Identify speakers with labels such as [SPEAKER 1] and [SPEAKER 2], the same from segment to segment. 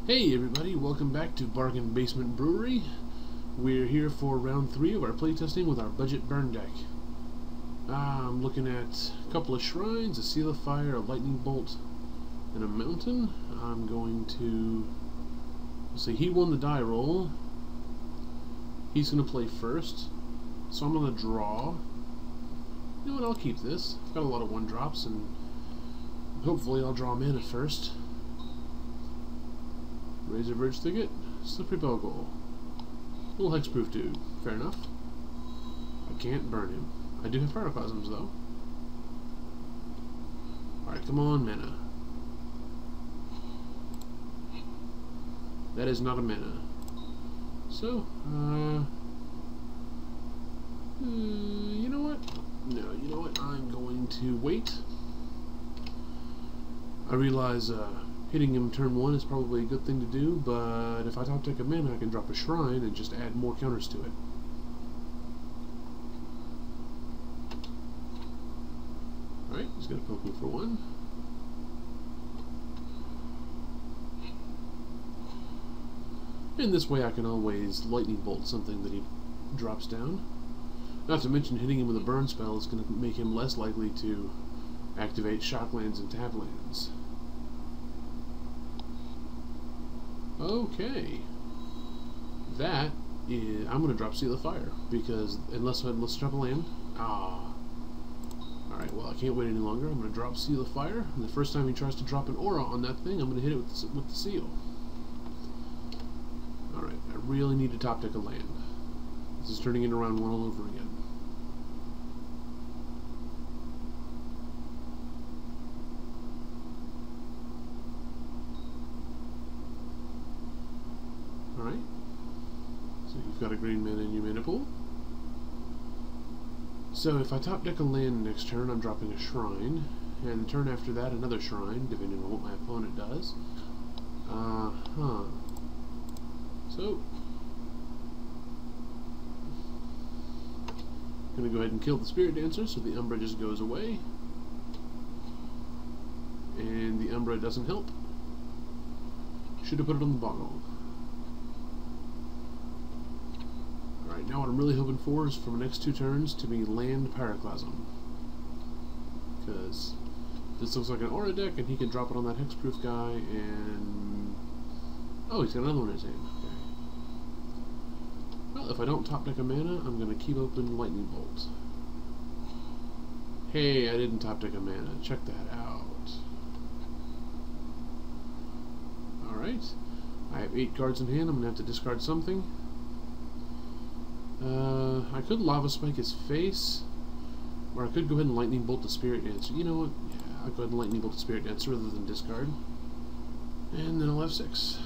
[SPEAKER 1] Hey everybody, welcome back to Bargain Basement Brewery. We're here for round 3 of our playtesting with our budget burn deck. I'm looking at a couple of shrines, a seal of fire, a lightning bolt, and a mountain. I'm going to... let's see, he won the die roll. He's going to play first, so I'm going to draw. You know what, I'll keep this. I've got a lot of 1-drops, and hopefully I'll draw mana first. Razor Bridge Thicket, Slippery Bogle. Little hexproof dude. Fair enough. I can't burn him. I do have Pyroclasms though. Alright, come on, mana. That is not a mana. So, you know what? No, you know what? I'm going to wait. I realize, hitting him turn 1 is probably a good thing to do, but if I top deck a mana, I can drop a shrine and just add more counters to it. Alright, he's going to poke me for 1. And this way I can always lightning bolt something that he drops down. Not to mention hitting him with a burn spell is going to make him less likely to activate shocklands and tap lands. Okay, that is... I'm going to drop Seal of Fire, because unless I drop a land... Alright, well I can't wait any longer. I'm going to drop Seal of Fire, and the first time he tries to drop an aura on that thing, I'm going to hit it with the seal. Alright, I really need to top deck a land. This is turning into round 1 all over again. Alright, so you've got a green mana in your mana pool. So if I top deck a land next turn, I'm dropping a shrine, and the turn after that another shrine, depending on what my opponent does. So, I'm going to go ahead and kill the Spirit Dancer so the Umbra just goes away. And the Umbra doesn't help. Should have put it on the Boggle. Alright, now what I'm really hoping for is for the next 2 turns to be land Pyroclasm. Because this looks like an aura deck and he can drop it on that hexproof guy and... oh, he's got another one in his hand. Okay. Well, if I don't top deck a mana, I'm going to keep open Lightning Bolt. Hey, I didn't top deck a mana. Check that out. Alright. I have 8 cards in hand. I'm going to have to discard something. I could Lava Spike his face, or I could go ahead and Lightning Bolt the Spirit Dancer. You know what? Yeah, I'll go ahead and Lightning Bolt the Spirit Dancer rather than discard. And then I'll have 6.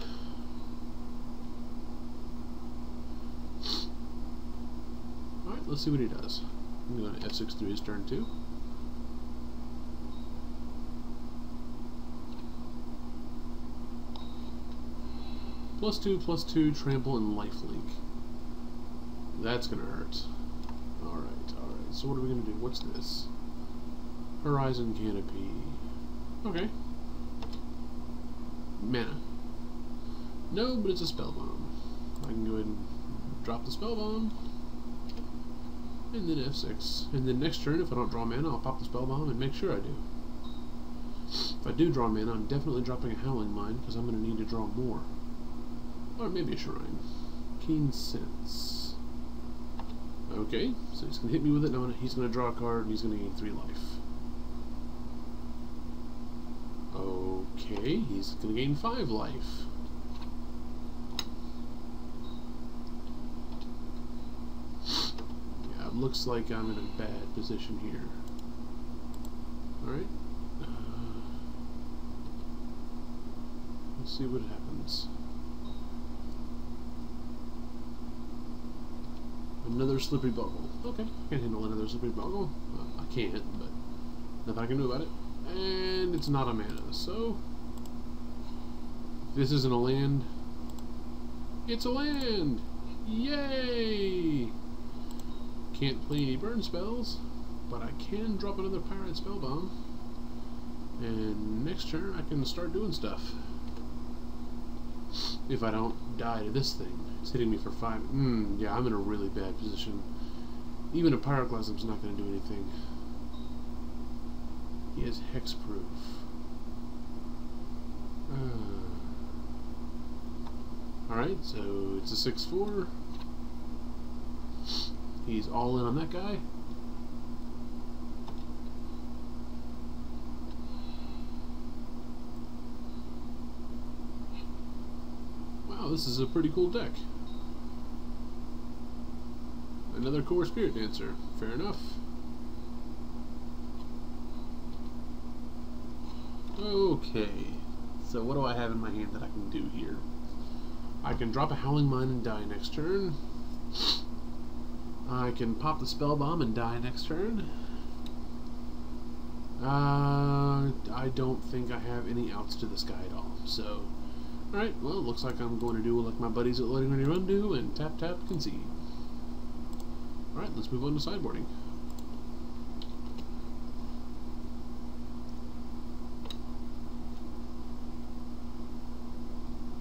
[SPEAKER 1] Alright, let's see what he does. I'm going to F6 through his turn 2. +2/+2, trample, and lifelink. That's gonna hurt. Alright, alright. So what are we gonna do? What's this? Horizon Canopy. Okay. Mana. No, but it's a Spellbomb. I can go ahead and drop the Spellbomb. And then F6. And then next turn, if I don't draw mana, I'll pop the Spellbomb and make sure I do. If I do draw mana, I'm definitely dropping a Howling Mine, because I'm gonna need to draw more. Or maybe a Shrine. Keen Sense. Okay, so he's going to hit me with it, and he's going to draw a card, and he's going to gain 3 life. Okay, he's going to gain 5 life. Yeah, it looks like I'm in a bad position here. Alright. Let's see what happens. Another Slippery Bogle. Okay, I can handle another Slippery Bogle. Well, I can't, but nothing I can do about it. And it's not a mana, so... if this isn't a land... it's a land! Yay! Can't play any burn spells, but I can drop another Pyrite Spellbomb. And next turn I can start doing stuff. If I don't die to this thing. It's hitting me for 5. Yeah, I'm in a really bad position. Even a Pyroclasm's not going to do anything. He is hexproof. Alright, so it's a 6/4. He's all in on that guy. Wow, this is a pretty cool deck. Another core Spirit Dancer. Fair enough. Okay. So what do I have in my hand that I can do here? I can drop a Howling Mine and die next turn. I can pop the Spellbomb and die next turn. I don't think I have any outs to this guy at all. So, alright, well, it looks like I'm going to do like my buddies at Loading Ready Run do and tap tap concede. Alright, let's move on to sideboarding.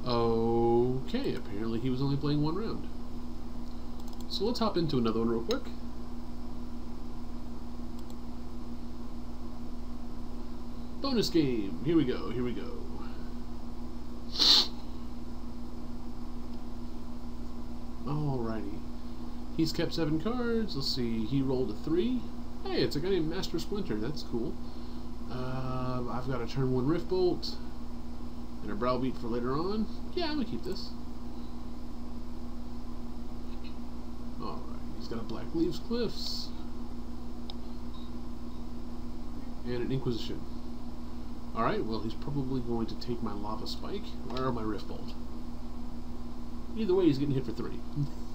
[SPEAKER 1] Okay, apparently he was only playing 1 round. So let's hop into another one real quick. Bonus game. Here we go, here we go. Alrighty. He's kept 7 cards. Let's see, he rolled a 3. Hey, it's a guy named Master Splinter. That's cool. I've got a turn 1 Rift Bolt and a Browbeat for later on. Yeah, I'm gonna keep this. Alright, he's got a Black Leaves Cliffs and an Inquisition. Alright, well, he's probably going to take my Lava Spike or my Rift Bolt. Either way, he's getting hit for 3.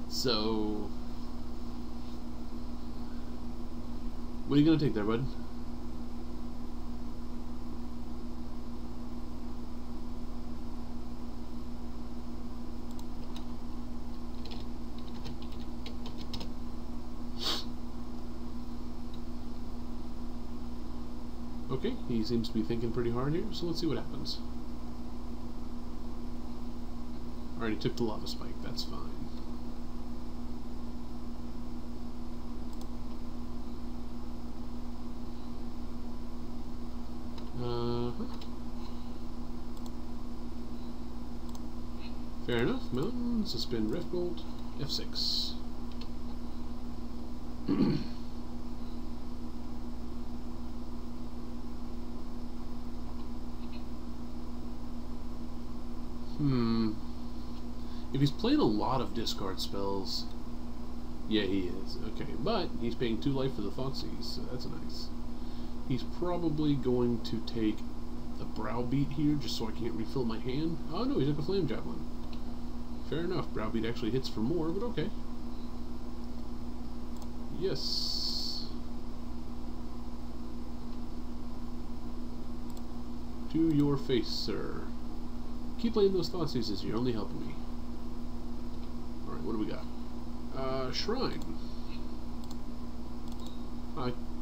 [SPEAKER 1] So, what are you going to take there, bud? Okay, he seems to be thinking pretty hard here, so let's see what happens. Alright, he took the Lava Spike, that's fine. Fair enough, Mountain, suspend Rift Bolt, F6. If he's playing a lot of discard spells, yeah, he is. Okay, but he's paying 2 life for the Thoughtseize, so that's nice. He's probably going to take the Browbeat here, just so I can't refill my hand. Oh no, he took a Flame Javelin. Fair enough, Browbeat actually hits for more, but okay. Yes. To your face, sir. Keep playing those Thoughtseizes, you're only helping me. Alright, what do we got? Shrine.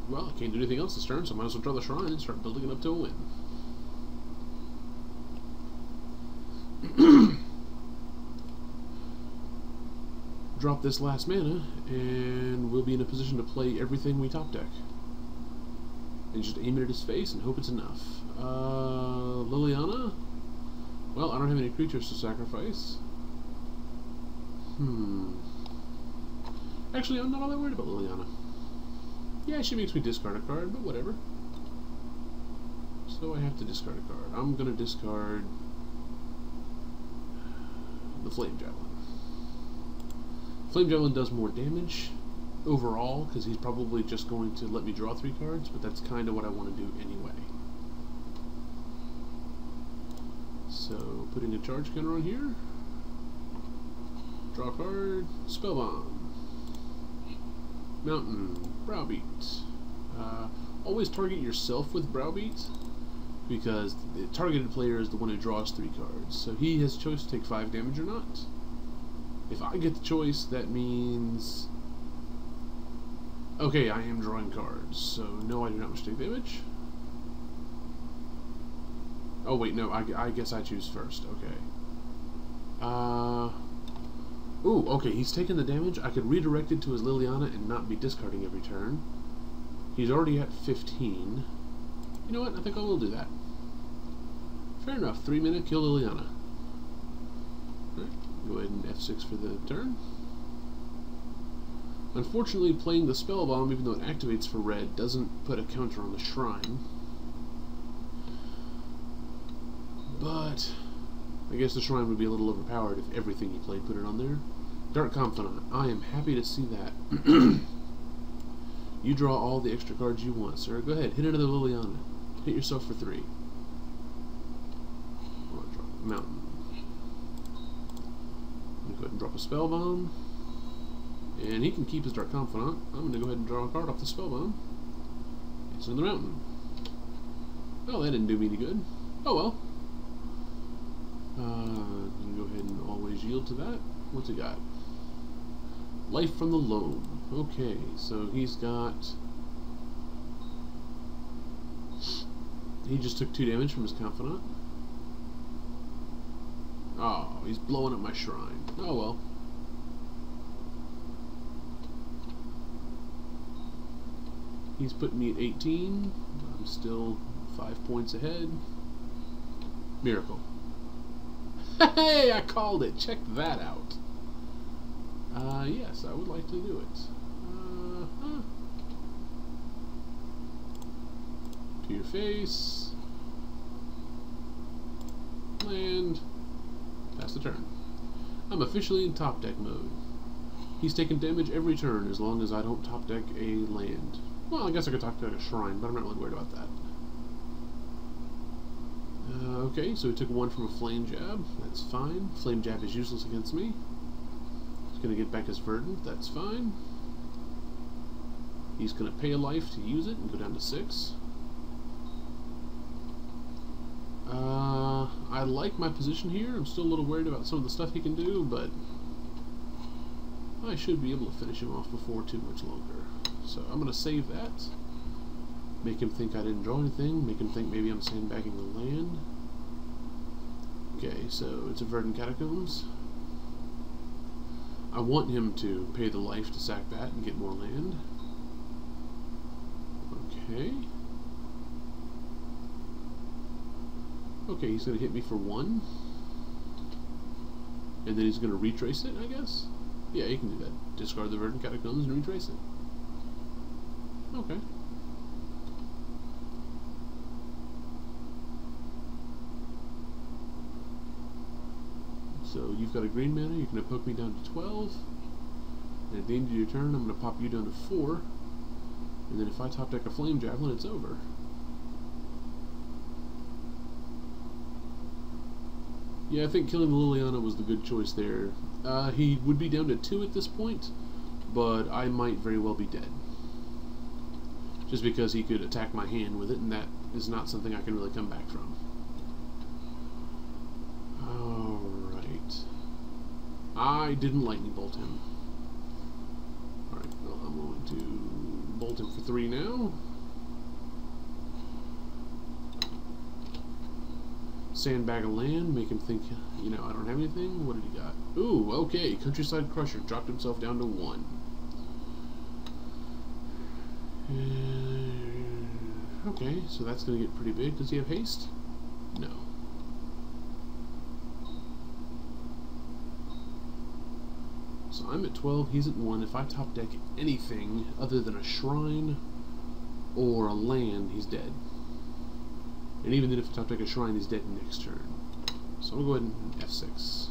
[SPEAKER 1] Well, I can't do anything else this turn, so I might as well draw the Shrine and start building it up to a win. Drop this last mana, and we'll be in a position to play everything we top deck. And just aim it at his face and hope it's enough. Liliana? Well, I don't have any creatures to sacrifice. Actually, I'm not all that worried about Liliana. Yeah, she makes me discard a card, but whatever. So I have to discard a card. I'm gonna discard the Flame Javelin. Flame Javelin does more damage overall, because he's probably just going to let me draw 3 cards, but that's kind of what I want to do anyway. So, putting a charge counter on here. Draw a card. Spellbomb. Mountain. Browbeat. Always target yourself with Browbeat, because the targeted player is the one who draws 3 cards. So he has choice to take 5 damage or not. If I get the choice, that means... Okay, I am drawing cards, so no, I do not wish to take damage. Oh wait, no, I guess I choose first, okay. Ooh, okay, he's taking the damage. I could redirect it to his Liliana and not be discarding every turn. He's already at 15. You know what? I think I will do that. Fair enough. 3 mana, kill Liliana. Alright, go ahead and F6 for the turn. Unfortunately, playing the Spellbomb, even though it activates for red, doesn't put a counter on the Shrine. But I guess the Shrine would be a little overpowered if everything he played put it on there. Dark Confidant. I am happy to see that. You draw all the extra cards you want, sir. Go ahead, hit another Liliana. Hit yourself for 3. Oh, drop a Mountain. I'm going to go ahead and drop a Spellbomb. And he can keep his Dark Confidant. I'm going to go ahead and draw a card off the Spellbomb. It's another Mountain. Oh, that didn't do me any good. Oh well. Go ahead and always yield to that. What's he got? Life from the Loam. Okay, so he's got... He just took 2 damage from his Confidant. Oh, he's blowing up my Shrine. Oh well. He's putting me at 18. I'm still 5 points ahead. Miracle. Hey, I called it. Check that out. Yes, I would like to do it. To your face. Land. Pass the turn. I'm officially in top deck mode. He's taking damage every turn as long as I don't top deck a land. Well, I guess I could top deck a Shrine, but I'm not really worried about that. Okay, so he took 1 from a Flame Jab. That's fine. Flame Jab is useless against me. He's going to get back his Verdant. That's fine. He's going to pay a life to use it and go down to 6. I like my position here. I'm still a little worried about some of the stuff he can do, but I should be able to finish him off before too much longer. So I'm going to save that. Make him think I didn't draw anything. Make him think maybe I'm sandbagging the land. Okay, so it's a Verdant Catacombs. I want him to pay the life to sack that and get more land. Okay. Okay, he's going to hit me for 1. And then he's going to retrace it, I guess? Yeah, you can do that. Discard the Verdant Catacombs and retrace it. Okay. So you've got a green mana, you're going to poke me down to 12. And at the end of your turn, I'm going to pop you down to 4. And then if I top deck a Flame Javelin, it's over. Yeah, I think killing the Liliana was the good choice there. He would be down to 2 at this point, but I might very well be dead. Just because he could attack my hand with it, and that is not something I can really come back from. Alright. I didn't lightning bolt him. Alright, well, I'm going to bolt him for 3 now. Sandbag a land, make him think, you know, I don't have anything. What did he got? Ooh, okay, Countryside Crusher dropped himself down to 1. Okay, so that's going to get pretty big. Does he have haste? No. So I'm at 12, he's at 1. If I top deck anything other than a Shrine or a land, he's dead. And even then if I top deck a Shrine, he's dead next turn. So I'm going to go ahead and F6.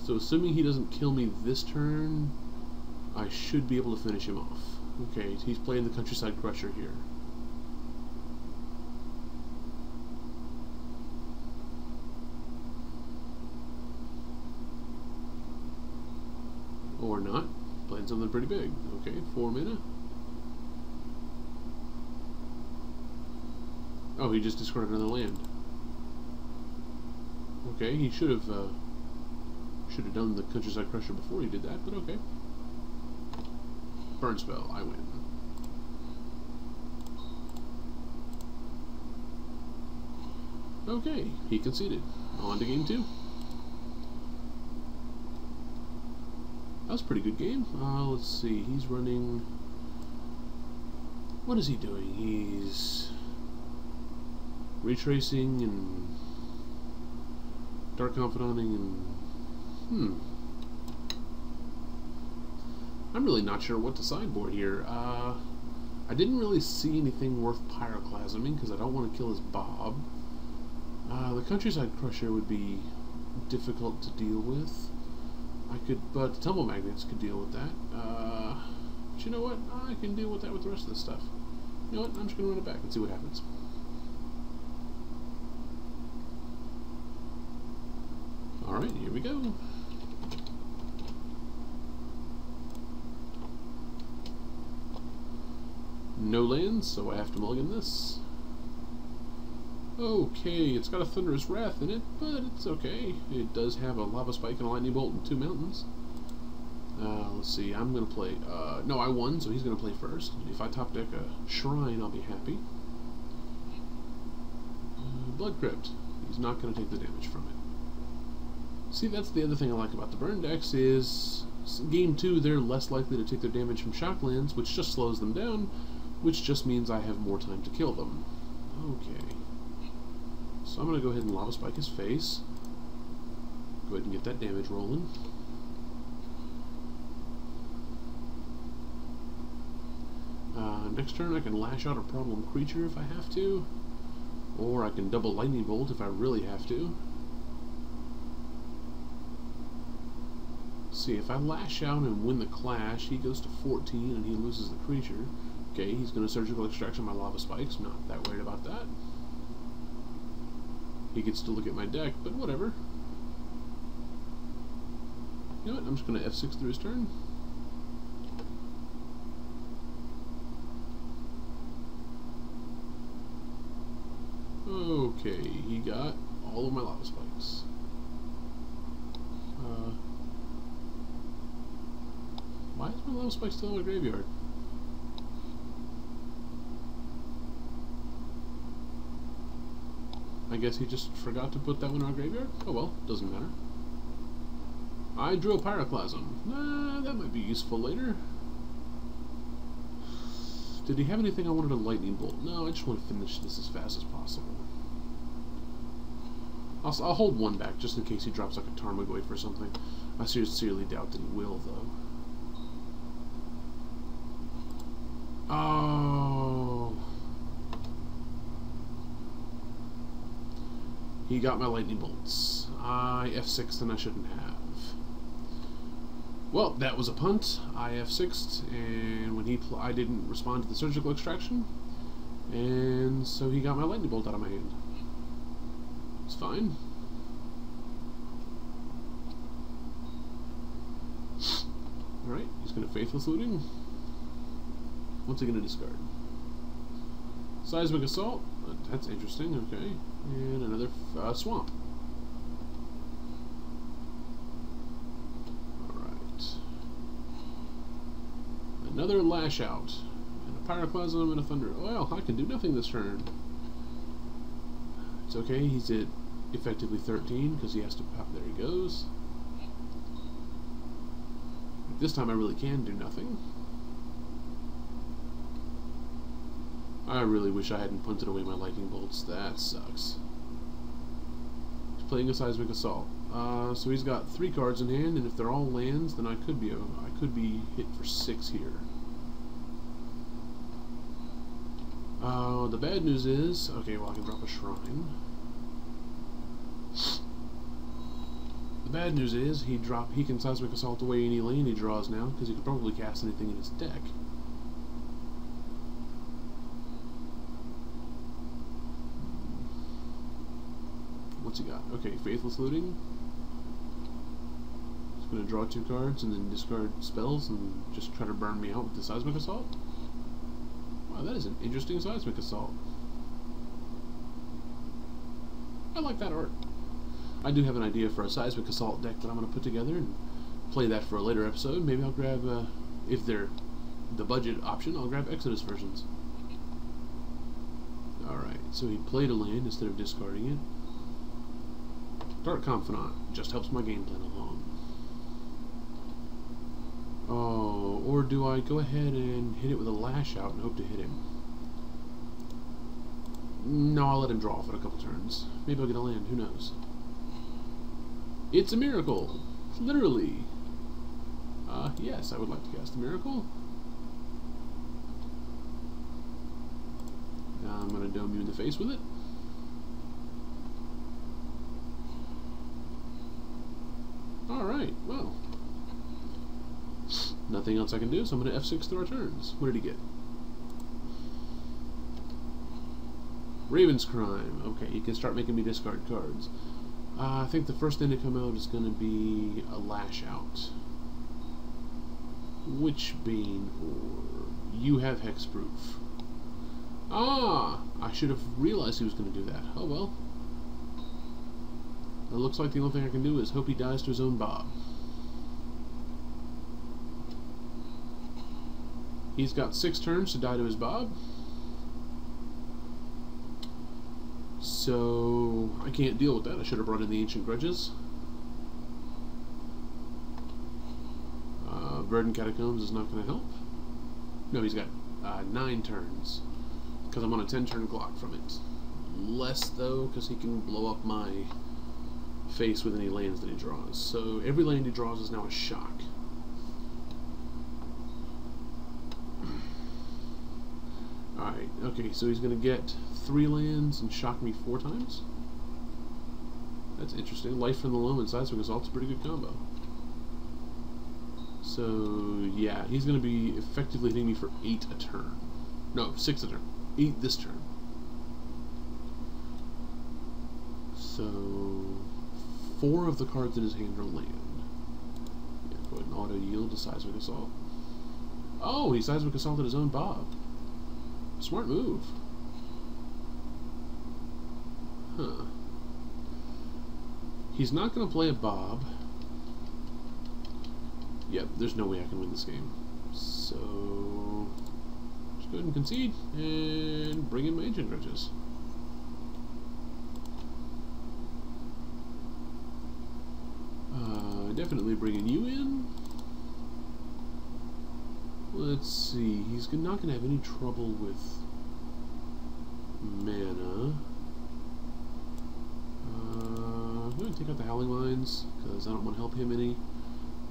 [SPEAKER 1] So assuming he doesn't kill me this turn, I should be able to finish him off. Okay, he's playing the Countryside Crusher here. Or not. Playing something pretty big. Okay, 4 mana. Oh, he just discarded another land. Okay, he should have done the Countryside Crusher before he did that, but okay. Burn spell, I win. Okay, he conceded. On to game 2. That was a pretty good game. Let's see, he's running... What is he doing? He's retracing and dark confidenting and... I'm really not sure what to sideboard here. I didn't really see anything worth Pyroclasming because I don't want to kill his Bob. The Countryside Crusher would be difficult to deal with. But the Tumble Magnets could deal with that. But you know what? I can deal with that with the rest of this stuff. You know what? I'm just going to run it back and see what happens. Alright, here we go. No lands, so I have to mulligan this. Okay, it's got a Thunderous Wrath in it, but it's okay. It does have a Lava Spike and a Lightning Bolt and 2 mountains. Let's see, I'm going to play... no, I won, so he's going to play first. If I top deck a Shrine, I'll be happy. Blood Crypt. He's not going to take the damage from it. See, that's the other thing I like about the burn decks is... Game 2, they're less likely to take their damage from Shocklands, which just slows them down, which just means I have more time to kill them. Okay. So I'm going to go ahead and Lava Spike his face. Go ahead and get that damage rolling. Next turn I can Lash Out a problem creature if I have to. Or I can double Lightning Bolt if I really have to. See, if I Lash Out and win the Clash, he goes to 14 and he loses the creature. Okay, he's going to Surgical Extraction my Lava Spikes. Not that worried about that. He gets to look at my deck, but whatever. You know what? I'm just going to F6 through his turn. Okay, he got all of my Lava Spikes. Why is my Lava Spike still in my graveyard? I guess he just forgot to put that one in our graveyard? Oh well, doesn't matter. I drew a Pyroclasm. That might be useful later. Did he have anything I wanted to Lightning Bolt? No, I just want to finish this as fast as possible. I'll hold one back just in case he drops like a Tarmogoyf or something. I sincerely doubt that he will, though. Oh. He got my Lightning Bolts. I F6'd and I shouldn't have. Well, that was a punt. I F6'd, and when I didn't respond to the Surgical Extraction, and so he got my Lightning Bolt out of my hand. It's fine. Alright, he's going to Faithless Looting. What's he going to discard? Seismic Assault. That's interesting, okay. And another Swamp. Alright. Another Lash Out. And a Pyroclasm and a Thunder. Well, I can do nothing this turn. It's okay, he's at effectively 13 because he has to pop. There he goes. This time I really can do nothing. I really wish I hadn't punted away my Lightning Bolts. That sucks. He's playing a Seismic Assault. So he's got 3 cards in hand, and if they're all lands, then I could be hit for 6 here. The bad news is, okay, well I can drop a Shrine. The bad news is he can Seismic Assault away any lane he draws now because he could probably cast anything in his deck. What's he got? Okay, Faithless Looting. He's going to draw 2 cards and then discard spells and just try to burn me out with the Seismic Assault. Wow, that is an interesting Seismic Assault. I like that art. I do have an idea for a Seismic Assault deck that I'm going to put together and play that for a later episode. Maybe I'll grab, if they're the budget option, I'll grab Exodus versions. Alright, so he played a land instead of discarding it. Dark Confidant just helps my game plan along. Oh, or do I go ahead and hit it with a Lash Out and hope to hit him? No, I'll let him draw for a couple turns. Maybe I'll get a land, who knows? It's a miracle! Literally! Yes, I would like to cast a miracle. Now I'm going to dome you in the face with it. Alright, well. Nothing else I can do, so I'm going to F6 through our turns. What did he get? Raven's Crime. Okay, you can start making me discard cards. I think the first thing to come out is going to be a Lash Out. Witchbane, or you have Hexproof. Ah! I should have realized he was going to do that. Oh well. It looks like the only thing I can do is hope he dies to his own Bob. He's got 6 turns to die to his Bob. So I can't deal with that. I should have brought in the Ancient Grudges. Verdant Catacombs is not going to help. No, he's got 9 turns. Because I'm on a 10-turn clock from it. Less, though, because he can blow up my face with any lands that he draws. So every land he draws is now a shock. Alright, okay, so he's going to get 3 lands and shock me 4 times? That's interesting. Life from the Loam and Seismic Assault's a pretty good combo. So, yeah, he's going to be effectively hitting me for 8 a turn. No, 6 a turn. 8 this turn. So, 4 of the cards in his hand are land. Yeah, go ahead and auto-yield to Seismic Assault. Oh, he Seismic Assaulted his own Bob. Smart move. Huh. He's not going to play a Bob. Yep, there's no way I can win this game. So, just go ahead and concede and bring in my Ancient Grudges. Definitely bringing you in. Let's see, he's not going to have any trouble with mana. I'm going to take out the Howling Mines, because I don't want to help him any.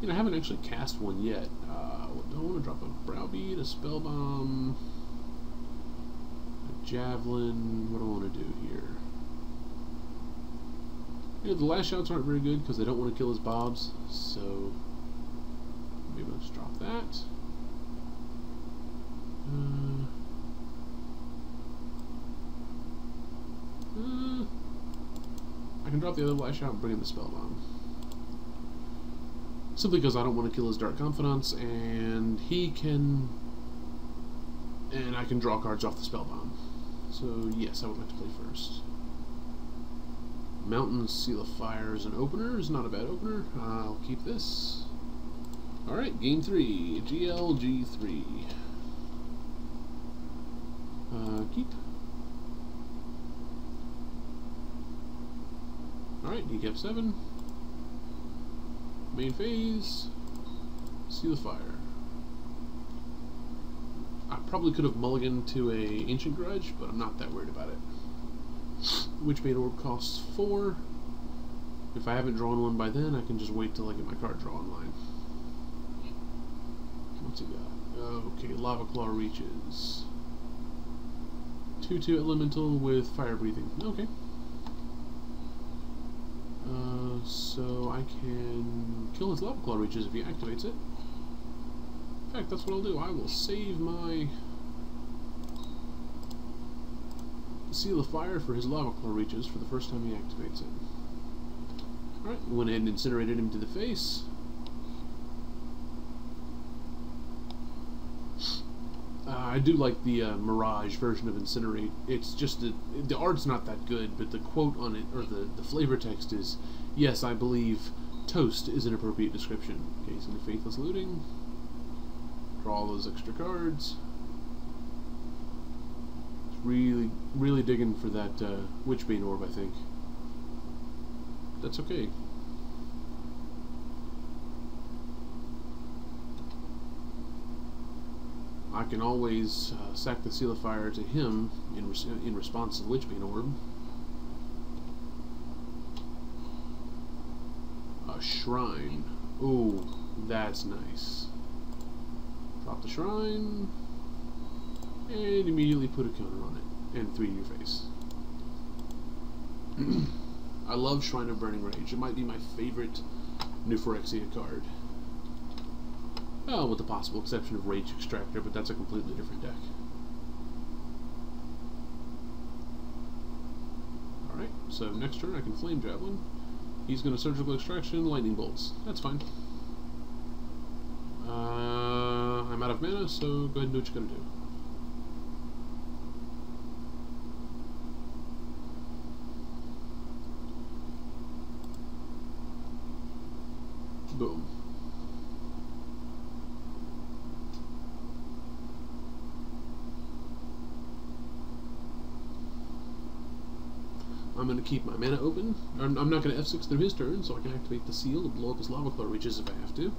[SPEAKER 1] You know, I haven't actually cast one yet. Do I want to drop a Browbeat, a Spellbomb, a Javelin? What do I want to do here? You know, the Lash Outs aren't very good because they don't want to kill his Bobs, so maybe I'll just drop that. I can drop the other Lash Out and bring in the Spellbomb. Simply because I don't want to kill his Dark Confidants, and he can... and I can draw cards off the Spellbomb. So, yes, I would like to play first. Mountain Seal of Fire is an opener. Is not a bad opener. I'll keep this. Alright, game 3. GLG3. Keep. Alright, he kept 7. Main phase. Seal of Fire. I probably could have mulliganed to a Ancient Grudge, but I'm not that worried about it. Witchbane Orb costs 4. If I haven't drawn one by then, I can just wait till I get my card draw online. What's he got? Okay, Lava Claw Reaches. 2/2 Elemental with Fire Breathing. Okay. So I can kill his Lava Claw Reaches if he activates it. In fact, that's what I'll do. I will save my Seal of Fire for his Lava Claw Reaches for the first time he activates it. Alright, went ahead and incinerated him to the face. I do like the Mirage version of Incinerate. It's just the art's not that good, but the quote on it, or the flavor text is, "Yes, I believe toast is an appropriate description." Okay, so the Faithless Looting. Draw all those extra cards. Really, really digging for that Witchbane Orb, I think. that's okay. I can always sack the Seal of Fire to him in response to the Witchbane Orb. A Shrine. Ooh, that's nice. Drop the Shrine, and immediately put a counter on it, and 3 in your face. I love Shrine of Burning Rage. It might be my favorite New Phyrexia card. Well, with the possible exception of Rage Extractor, but that's a completely different deck. Alright, so next turn I can Flame Javelin. He's going to Surgical Extraction, Lightning Bolts. That's fine. I'm out of mana, so go ahead and do what you're going to do. Boom. I'm going to keep my mana open. I'm not going to F6 through his turn, so I can activate the seal to blow up his Lava Claw Reaches if I have to.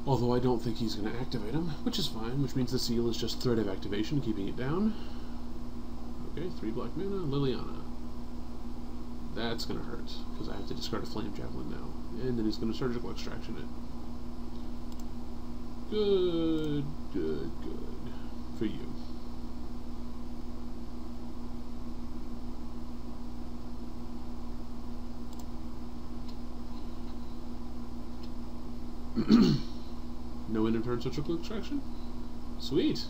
[SPEAKER 1] Although I don't think he's going to activate him, which is fine, which means the seal is just threat of activation, keeping it down. Okay, 3 black mana, Liliana. That's going to hurt, because I have to discard a Flame Javelin now. And then he's going to Surgical Extraction it. Good, good, good. For you. No end of turn Surgical Extraction? Sweet.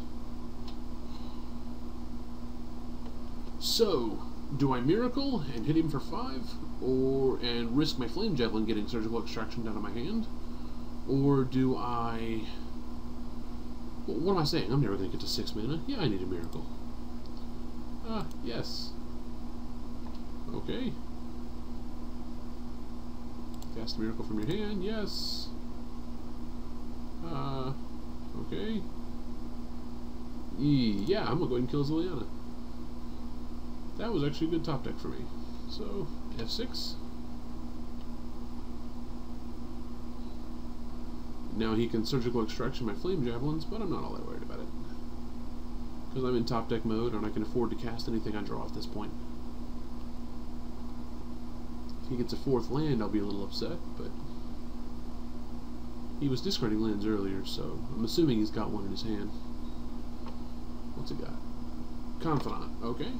[SPEAKER 1] So, do I Miracle and hit him for 5? And risk my Flame Javelin getting Surgical Extraction down to my hand? Or do I... Well, what am I saying? I'm never going to get to 6 mana. Yeah, I need a Miracle. Yes. Okay. Cast a Miracle from your hand, yes. Okay. Yeah, I'm gonna go ahead and kill Liliana. That was actually a good top deck for me. So, F6. Now he can Surgical Extraction my Flame Javelins, but I'm not all that worried about it. Because I'm in top deck mode and I can afford to cast anything I draw at this point. If he gets a 4th land, I'll be a little upset, but... He was discarding lands earlier, so I'm assuming he's got one in his hand. What's he got? Confidant. Okay.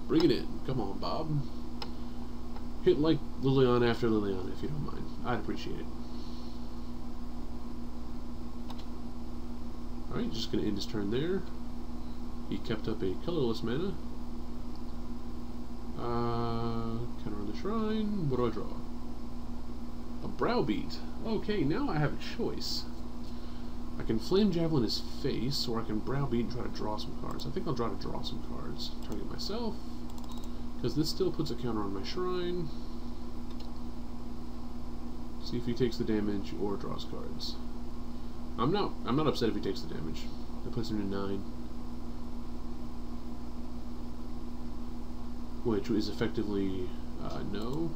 [SPEAKER 1] Bring it in. Come on, Bob. Hit like Liliana after Liliana, if you don't mind. I'd appreciate it. Alright, just going to end his turn there. He kept up a colorless mana. Counter on the Shrine. What do I draw? A Browbeat. Okay, now I have a choice. I can Flame Javelin his face, or I can Browbeat and try to draw some cards. I think I'll try to draw some cards. Target myself, because this still puts a counter on my Shrine. See if he takes the damage or draws cards. I'm not upset if he takes the damage. That puts him to 9. Which is effectively no.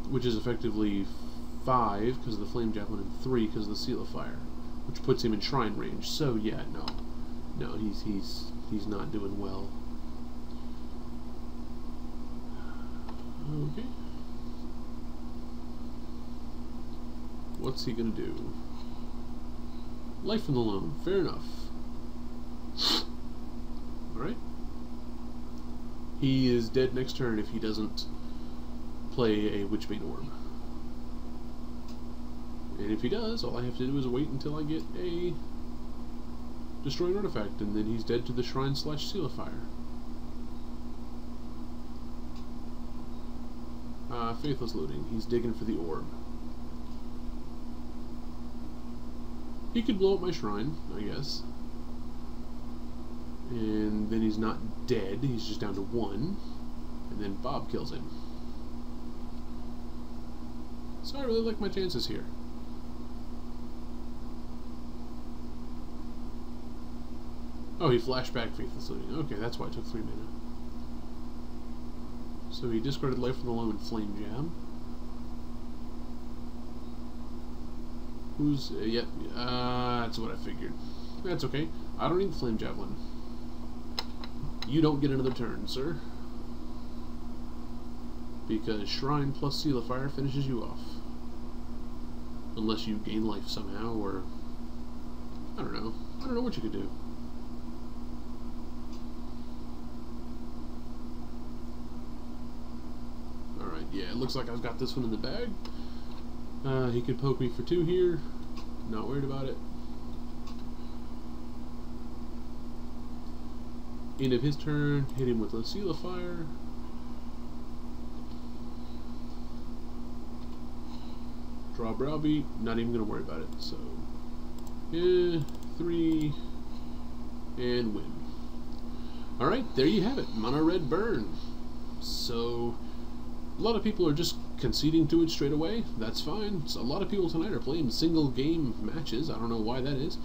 [SPEAKER 1] Which is effectively 5 because of the Flame Javelin and 3 because of the Seal of Fire, which puts him in Shrine range. So yeah, no, he's not doing well. Okay, what's he gonna do? Life from the Loam. Fair enough. All right. He is dead next turn if he doesn't play a Witchbane Orb. And if he does, all I have to do is wait until I get a Destroying Artifact, and then he's dead to the Shrine / Seal of Fire. Faithless Looting. He's digging for the orb. He could blow up my Shrine, I guess. And then he's not dead, he's just down to 1. And then Bob kills him. So I really like my chances here. Oh, he flashed back Faithless Looting. Okay, that's why it took 3 mana. So he discarded Life from the Loam and Flame Jam. Who's... yep, that's what I figured. That's okay. I don't need the Flame Javelin. You don't get another turn, sir. Because Shrine plus Seal of Fire finishes you off. Unless you gain life somehow, or... I don't know. I don't know what you could do. Alright, yeah, it looks like I've got this one in the bag. He could poke me for 2 here. Not worried about it. End of his turn, hit him with a Seal of Fire. Draw Browbeat, not even going to worry about it. So, 3, and win. Alright, there you have it. Mono red burn. So, a lot of people are just conceding to it straight away. That's fine. So a lot of people tonight are playing single game matches. I don't know why that is.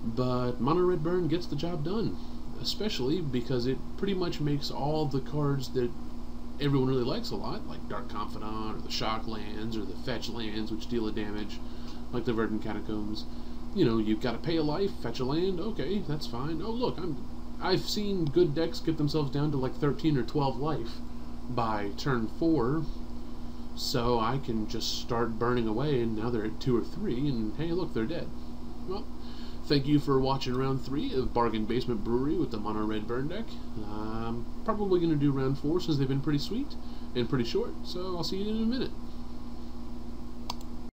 [SPEAKER 1] But mono red burn gets the job done. Especially because it pretty much makes all the cards that everyone really likes a lot, like Dark Confidant, or the Shock lands, or the Fetch lands, which deal a damage, like the Verdant Catacombs. You know, you've got to pay a life, fetch a land, okay, that's fine. Oh look, I've seen good decks get themselves down to like 13 or 12 life by turn 4, so I can just start burning away, and now they're at 2 or 3, and hey look, they're dead. Well, thank you for watching round 3 of Bargain Basement Brewery with the mono red burn deck. I'm probably going to do round 4 since they've been pretty sweet and pretty short, so I'll see you in a minute.